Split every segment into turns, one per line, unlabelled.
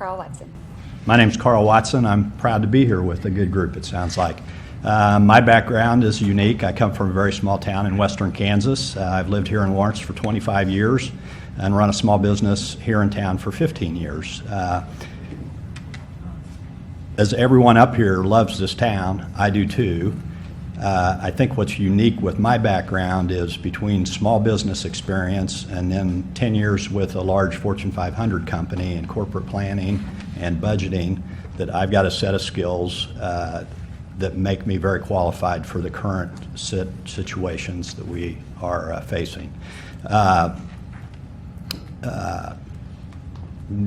Karl Watson.
My name's Karl Watson. I'm proud to be here with a good group, it sounds like. My background is unique. I come from a very small town in western Kansas. I've lived here in Lawrence for 25 years and run a small business here in town for 15 years. As everyone up here loves this town, I do too. I think what's unique with my background is between small business experience and then 10 years with a large Fortune 500 company in corporate planning and budgeting, that I've got a set of skills that make me very qualified for the current situations that we are facing.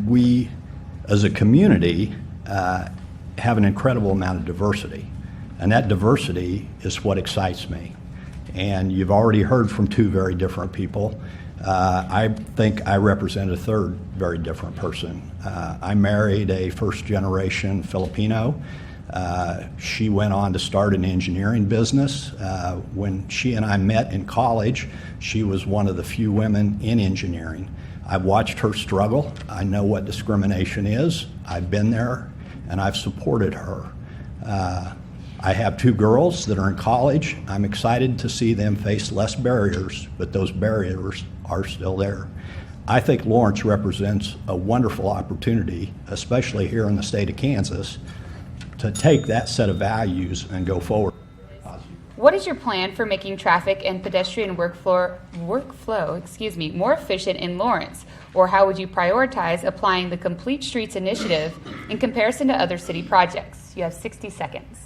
We, as a community, have an incredible amount of diversity. And that diversity is what excites me. And you've already heard from two very different people. I think I represent a third very different person. I married a first-generation Filipino. She went on to start an engineering business. When she and I met in college, she was one of the few women in engineering. I've watched her struggle. I know what discrimination is. I've been there, and I've supported her. I have two girls that are in college. I'm excited to see them face less barriers, but those barriers are still there. I think Lawrence represents a wonderful opportunity, especially here in the state of Kansas, to take that set of values and go forward.
What is your plan for making traffic and pedestrian workflow more efficient in Lawrence? Or how would you prioritize applying the Complete Streets initiative in comparison to other city projects? You have 60 seconds.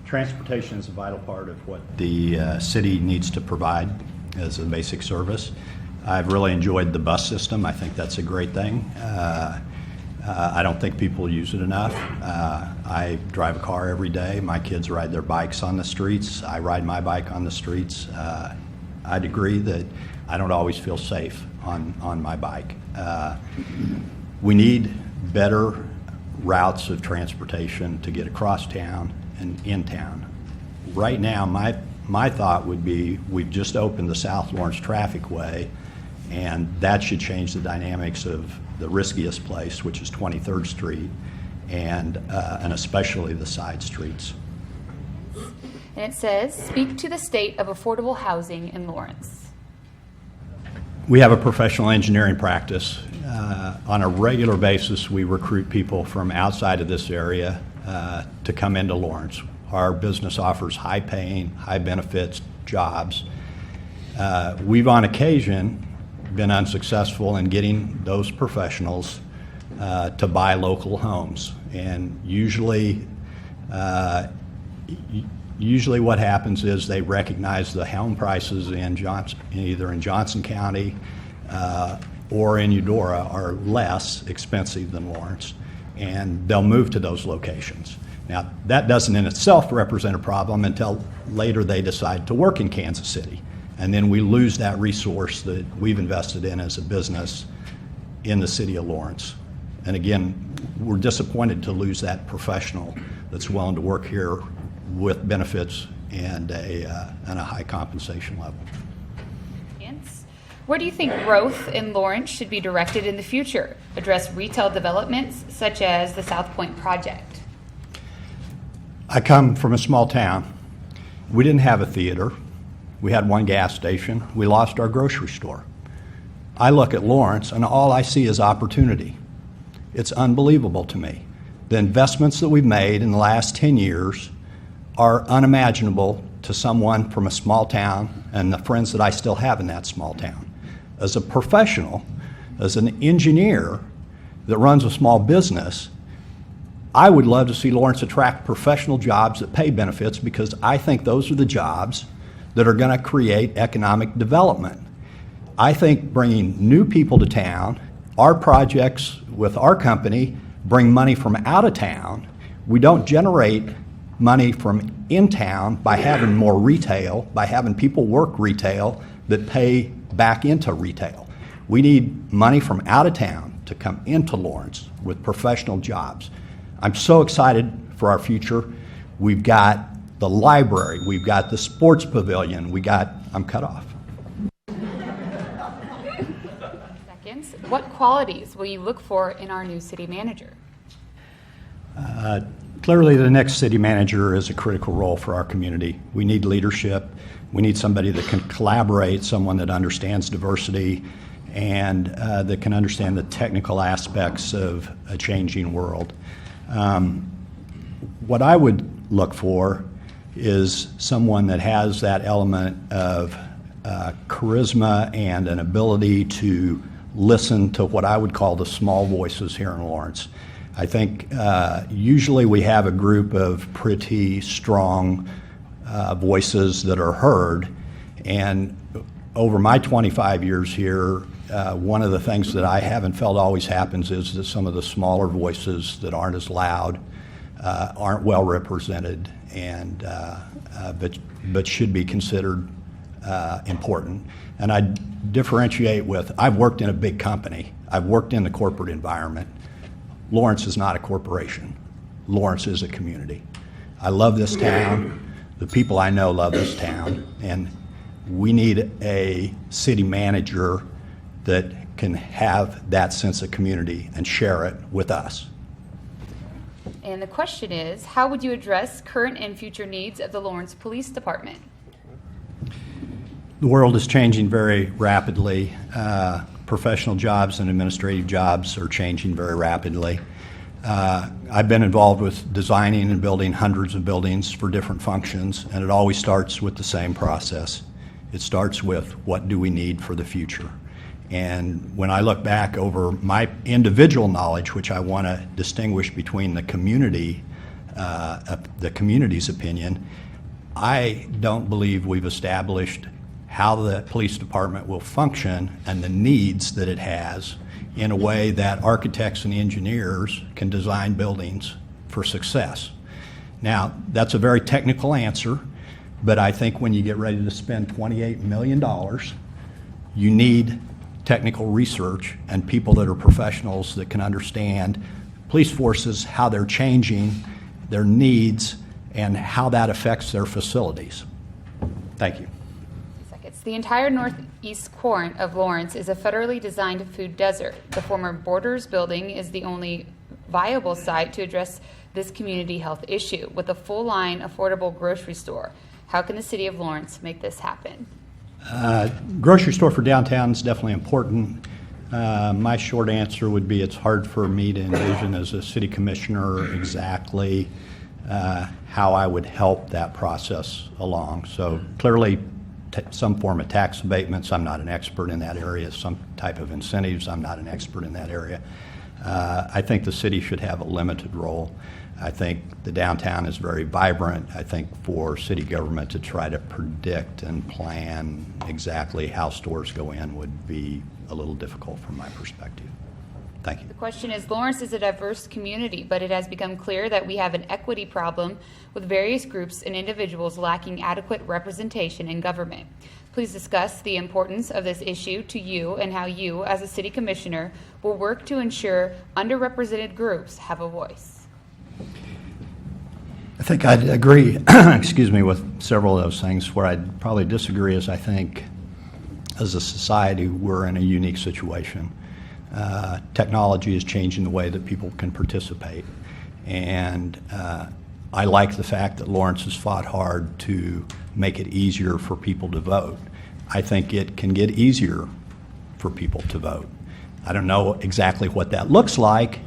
Transportation is a vital part of what the city needs to provide as a basic service. I've really enjoyed the bus system. I think that's a great thing. I don't think people use it enough. I drive a car every day. My kids ride their bikes on the streets. I ride my bike on the streets. I'd agree that I don't always feel safe on my bike. We need better routes of transportation to get across town and in town. Right now, my thought would be we've just opened the South Lawrence Traffic Way, and that should change the dynamics of the riskiest place, which is 23rd Street, and especially the side streets.
And it says, speak to the state of affordable housing in Lawrence.
We have a professional engineering practice. On a regular basis, we recruit people from outside of this area to come into Lawrence. Our business offers high-paying, high-benefits jobs. We've on occasion been unsuccessful in getting those professionals to buy local homes, and usually what happens is they recognize the home prices in either in Johnson County or in Eudora are less expensive than Lawrence, and they'll move to those locations. Now, that doesn't in itself represent a problem until later they decide to work in Kansas City, and then we lose that resource that we've invested in as a business in the city of Lawrence. And again, we're disappointed to lose that professional that's willing to work here with benefits and a high compensation level.
Where do you think growth in Lawrence should be directed in the future? Address retail developments such as the South Point project.
I come from a small town. We didn't have a theater. We had one gas station. We lost our grocery store. I look at Lawrence and all I see is opportunity. It's unbelievable to me. The investments that we've made in the last 10 years are unimaginable to someone from a small town and the friends that I still have in that small town. As a professional, as an engineer that runs a small business, I would love to see Lawrence attract professional jobs that pay benefits, because I think those are the jobs that are going to create economic development. I think bringing new people to town, our projects with our company bring money from out of town. We don't generate money from in town by having more retail, by having people work retail that pay back into retail. We need money from out of town to come into Lawrence with professional jobs. I'm so excited for our future. We've got the library, we've got the sports pavilion, I'm cut off.
Seconds. What qualities will you look for in our new city manager?
Clearly, the next city manager is a critical role for our community. We need leadership. We need somebody that can collaborate, someone that understands diversity, and that can understand the technical aspects of a changing world. What I would look for is someone that has that element of charisma and an ability to listen to what I would call the small voices here in Lawrence. I think usually we have a group of pretty strong voices that are heard, and over my 25 years here, one of the things that I haven't felt always happens is that some of the smaller voices that aren't as loud aren't well represented, and but should be considered important. And I differentiate with, I've worked in a big company. I've worked in the corporate environment. Lawrence is not a corporation. Lawrence is a community. I love this town. The people I know love this town. And we need a city manager that can have that sense of community and share it with us.
And the question is, how would you address current and future needs of the Lawrence Police Department?
The world is changing very rapidly. Professional jobs and administrative jobs are changing very rapidly. I've been involved with designing and building hundreds of buildings for different functions, and it always starts with the same process. It starts with, what do we need for the future? And when I look back over my individual knowledge, which I want to distinguish between the community's opinion, I don't believe we've established how the police department will function and the needs that it has in a way that architects and engineers can design buildings for success. Now, that's a very technical answer, but I think when you get ready to spend $28 million, you need technical research and people that are professionals that can understand police forces, how they're changing, their needs, and how that affects their facilities. Thank you.
The entire northeast quadrant of Lawrence is a federally designed food desert. The former Borders building is the only viable site to address this community health issue with a full-line, affordable grocery store. How can the city of Lawrence make this happen?
Grocery store for downtown is definitely important. My short answer would be it's hard for me to envision as a city commissioner exactly how I would help that process along. So clearly, some form of tax abatements, I'm not an expert in that area. Some type of incentives, I'm not an expert in that area. I think the city should have a limited role. I think the downtown is very vibrant. I think for city government to try to predict and plan exactly how stores go in would be a little difficult from my perspective. Thank you.
The question is, Lawrence is a diverse community, but it has become clear that we have an equity problem with various groups and individuals lacking adequate representation in government. Please discuss the importance of this issue to you and how you, as a city commissioner, will work to ensure underrepresented groups have a voice.
I think I'd agree, excuse me, with several of those things. Where I'd probably disagree is I think as a society we're in a unique situation. Technology is changing the way that people can participate, and I like the fact that Lawrence has fought hard to make it easier for people to vote. I think it can get easier for people to vote. I don't know exactly what that looks like,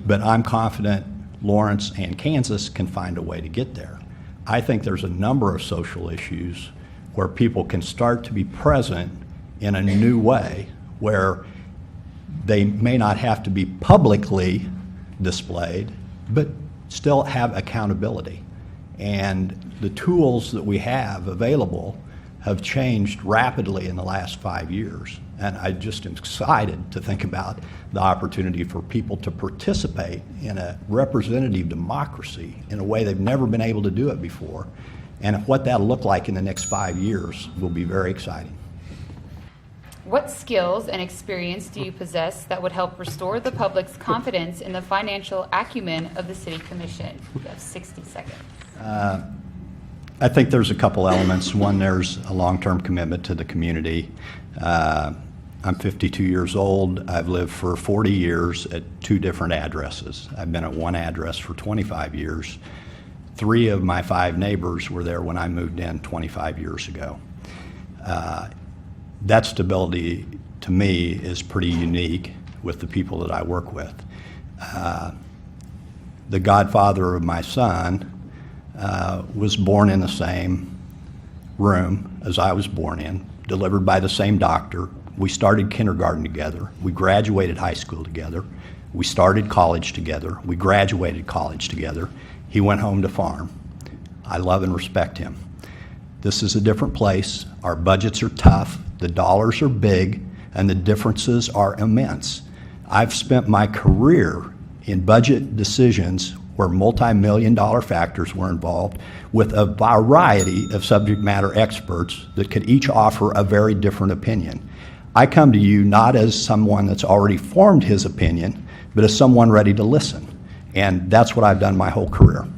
but I'm confident Lawrence and Kansas can find a way to get there. I think there's a number of social issues where people can start to be present in a new way, where they may not have to be publicly displayed, but still have accountability. And the tools that we have available have changed rapidly in the last 5 years. And I just am excited to think about the opportunity for people to participate in a representative democracy in a way they've never been able to do it before. And what that'll look like in the next 5 years will be very exciting.
What skills and experience do you possess that would help restore the public's confidence in the financial acumen of the City Commission? You have 60 seconds.
I think there's a couple elements. One, there's a long-term commitment to the community. I'm 52 years old. I've lived for 40 years at 2 different addresses. I've been at one address for 25 years. 3 of my 5 neighbors were there when I moved in 25 years ago. That stability, to me, is pretty unique with the people that I work with. The godfather of my son was born in the same room as I was born in, delivered by the same doctor. We started kindergarten together. We graduated high school together. We started college together. We graduated college together. He went home to farm. I love and respect him. This is a different place. Our budgets are tough. The dollars are big, and the differences are immense. I've spent my career in budget decisions where multi-million-dollar factors were involved with a variety of subject matter experts that could each offer a very different opinion. I come to you not as someone that's already formed his opinion, but as someone ready to listen. And that's what I've done my whole career.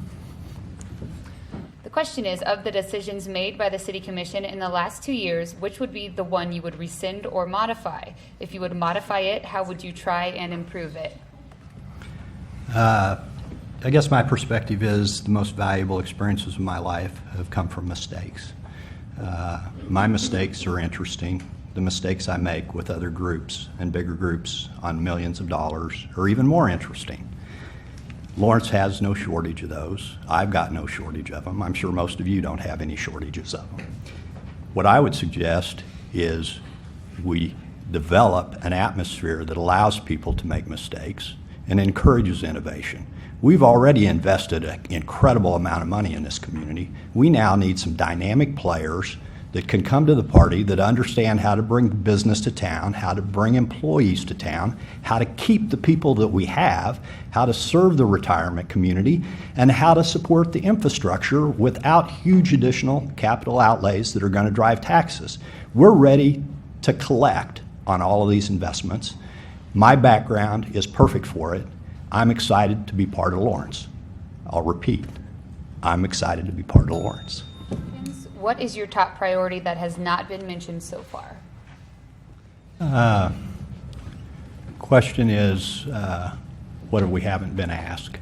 The question is, of the decisions made by the City Commission in the last 2 years, which would be the one you would rescind or modify? If you would modify it, how would you try and improve it?
I guess my perspective is the most valuable experiences of my life have come from mistakes. My mistakes are interesting. The mistakes I make with other groups and bigger groups on millions of dollars are even more interesting. Lawrence has no shortage of those. I've got no shortage of them. I'm sure most of you don't have any shortages of them. What I would suggest is we develop an atmosphere that allows people to make mistakes and encourages innovation. We've already invested an incredible amount of money in this community. We now need some dynamic players that can come to the party, that understand how to bring business to town, how to bring employees to town, how to keep the people that we have, how to serve the retirement community, and how to support the infrastructure without huge additional capital outlays that are going to drive taxes. We're ready to collect on all of these investments. My background is perfect for it. I'm excited to be part of Lawrence. I'll repeat, I'm excited to be part of Lawrence.
What is your top priority that has not been mentioned so far?
Question is, what have we haven't been asked?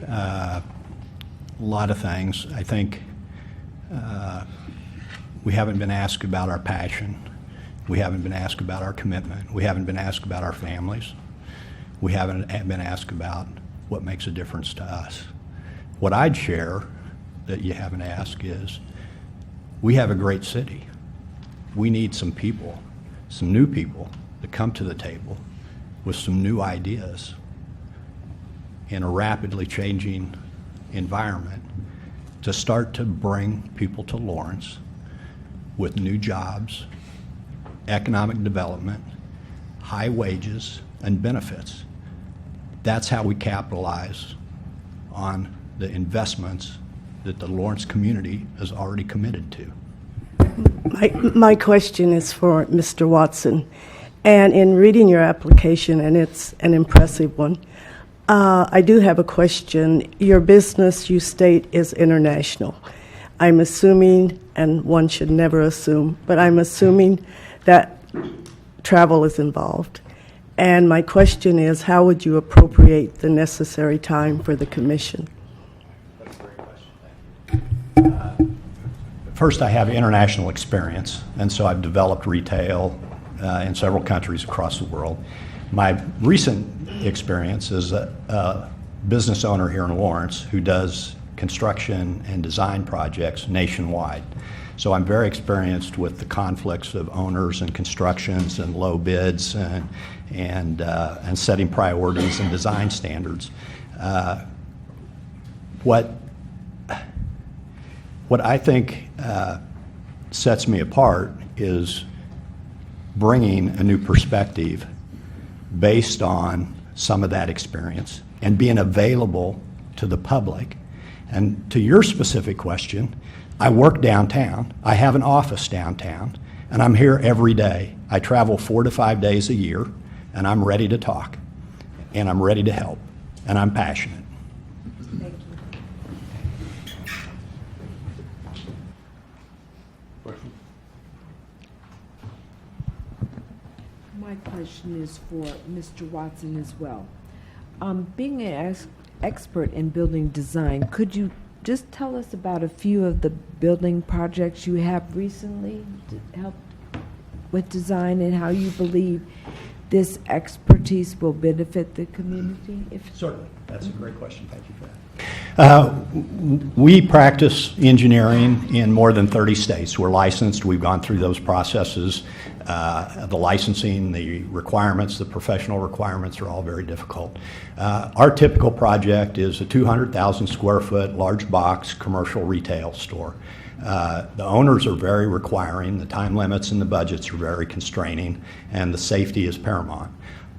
A lot of things. I think we haven't been asked about our passion. We haven't been asked about our commitment. We haven't been asked about our families. We haven't been asked about what makes a difference to us. What I'd share that you haven't asked is, we have a great city. We need some people, some new people to come to the table with some new ideas in a rapidly changing environment to start to bring people to Lawrence with new jobs, economic development, high wages, and benefits. That's how we capitalize on the investments that the Lawrence community has already committed to.
My question is for Mr. Watson. And in reading your application, and it's an impressive one, I do have a question. Your business, you state, is international. I'm assuming, and one should never assume, but I'm assuming that travel is involved. And my question is, how would you appropriate the necessary time for the commission?
That's a great question. Thank you. First, I have international experience, and so I've developed retail in several countries across the world. My recent experience is a business owner here in Lawrence who does construction and design projects nationwide. So I'm very experienced with the conflicts of owners and constructions and low bids and setting priorities and design standards. What I think sets me apart is bringing a new perspective based on some of that experience and being available to the public. And to your specific question, I work downtown. I have an office downtown, and I'm here every day. I travel 4 to 5 days a year, and I'm ready to talk, and I'm ready to help, and I'm passionate.
Thank you.
question is for Mr. Watson as well. Being an expert in building design, could you just tell us about a few of the building projects you have recently helped with design and how you believe this expertise will benefit the community?
Certainly. That's a great question. Thank you for that. We practice engineering in more than 30 states. We're licensed. We've gone through those processes. The licensing, the requirements, the professional requirements are all very difficult. Our typical project is a 200,000 square foot large box commercial retail store. The owners are very requiring, the time limits and the budgets are very constraining, and the safety is paramount.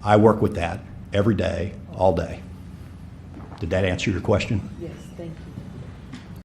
I work with that every day, all day. Did that answer your question?
Yes.